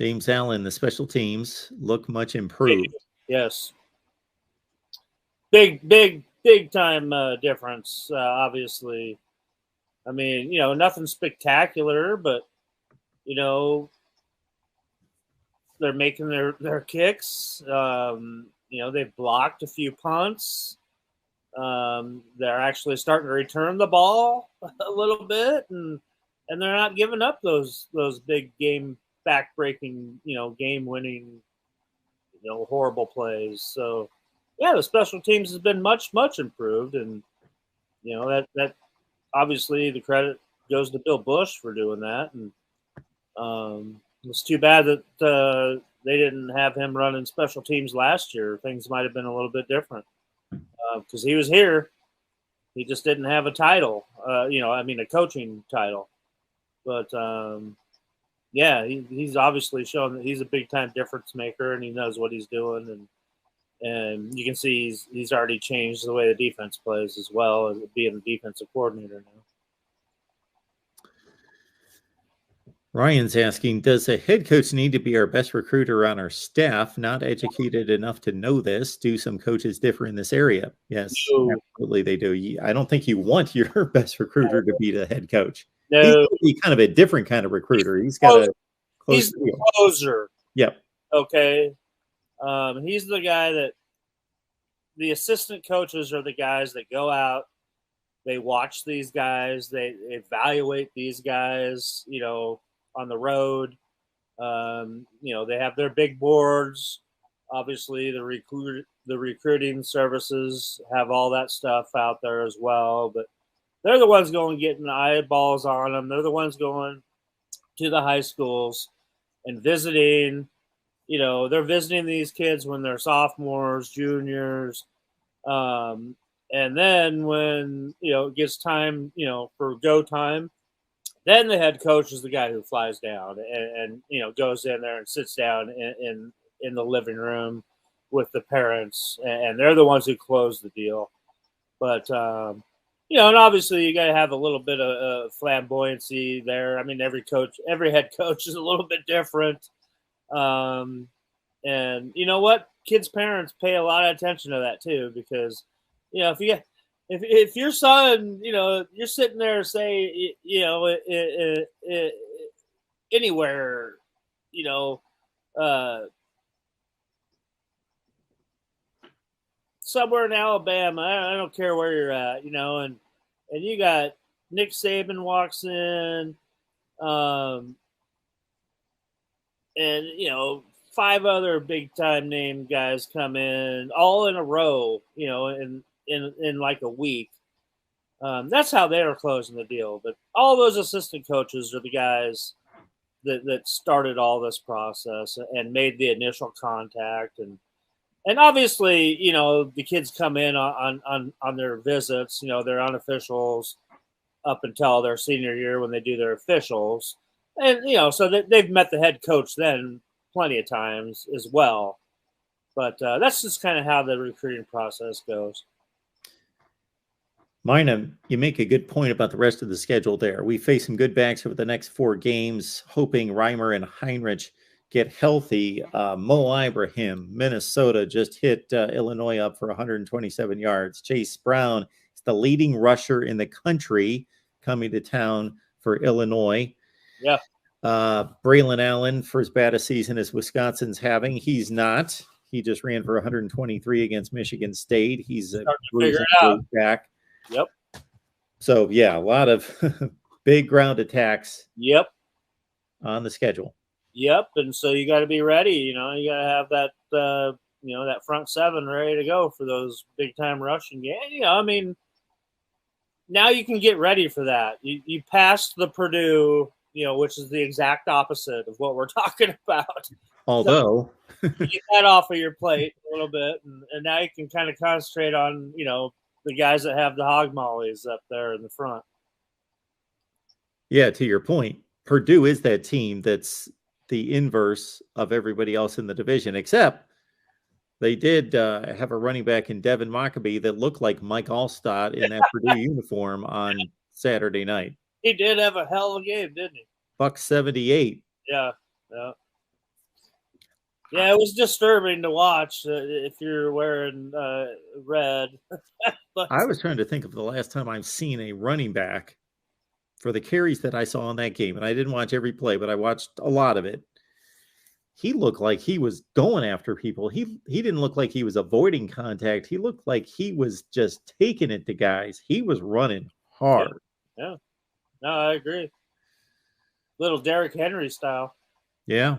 James Allen, the special teams look much improved. Yes. Big time difference, obviously. I mean, nothing spectacular, but, they're making their kicks. They've blocked a few punts. They're actually starting to return the ball a little bit, and they're not giving up those big game back-breaking, game-winning, horrible plays. So, yeah, the special teams has been much improved, and that obviously the credit goes to Bill Busch for doing that. And it's too bad that they didn't have him running special teams last year. Things might have been a little bit different because he was here. He just didn't have a title, a coaching title. But yeah, he's obviously shown that he's a big time difference maker, and he knows what he's doing. And you can see he's already changed the way the defense plays as well as being the defensive coordinator now. Ryan's asking, does a head coach need to be our best recruiter on our staff? Not educated enough to know this. Do some coaches differ in this area? Yes, absolutely they do. I don't think you want your best recruiter to be the head coach. No. He's going to be kind of a different kind of recruiter. He's got a he's the closer. Yep. Okay. He's the guy that the assistant coaches are the guys that go out, they watch these guys, they evaluate these guys, on the road. They have their big boards. Obviously, the recruiting services have all that stuff out there as well. But they're the ones going getting eyeballs on them. They're the ones going to the high schools and visiting. They're visiting these kids when they're sophomores, juniors. And then when, it gets time, for go time, then the head coach is the guy who flies down and goes in there and sits down in the living room with the parents, and they're the ones who close the deal. But, and obviously you got to have a little bit of flamboyancy there. I mean, every head coach is a little bit different. And you know what? Kids' parents pay a lot of attention to that too, because, if your son, you're sitting there, say, anywhere, somewhere in Alabama, I don't care where you're at, and you got Nick Saban walks in, and, 5 other big time name guys come in all in a row, in like a week. That's how they are closing the deal. But all those assistant coaches are the guys that started all this process and made the initial contact. And obviously, the kids come in on their visits, they're unofficials up until their senior year when they do their officials. And, so they've met the head coach then plenty of times as well. But that's just kind of how the recruiting process goes. Mina, you make a good point about the rest of the schedule there. We face some good backs over the next 4 games, hoping Reimer and Heinrich get healthy. Mo Ibrahim, Minnesota, just hit Illinois up for 127 yards. Chase Brown is the leading rusher in the country coming to town for Illinois. Yeah. Braylon Allen, for as bad a season as Wisconsin's having, he's not. He just ran for 123 against Michigan State. He's a back. Yep. So, yeah, a lot of big ground attacks. Yep. On the schedule. Yep. And so you got to be ready. You got to have that, that front 7 ready to go for those big time rushing games. I mean, now you can get ready for that. You passed the Purdue, which is the exact opposite of what we're talking about. Although so get that off of your plate a little bit, and now you can kind of concentrate on, the guys that have the hog mollies up there in the front. Yeah, to your point, Purdue is that team that's the inverse of everybody else in the division, except they did have a running back in Devin Mockabee that looked like Mike Allstott in that Purdue uniform on Saturday night. He did have a hell of a game, didn't he? $178. Yeah. Yeah, it was disturbing to watch if you're wearing red. But I was trying to think of the last time I've seen a running back for the carries that I saw in that game, and I didn't watch every play, but I watched a lot of it. He looked like he was going after people. He didn't look like he was avoiding contact. He looked like he was just taking it to guys. He was running yeah, hard. yeah, no, I agree. Little Derrick Henry style. Yeah.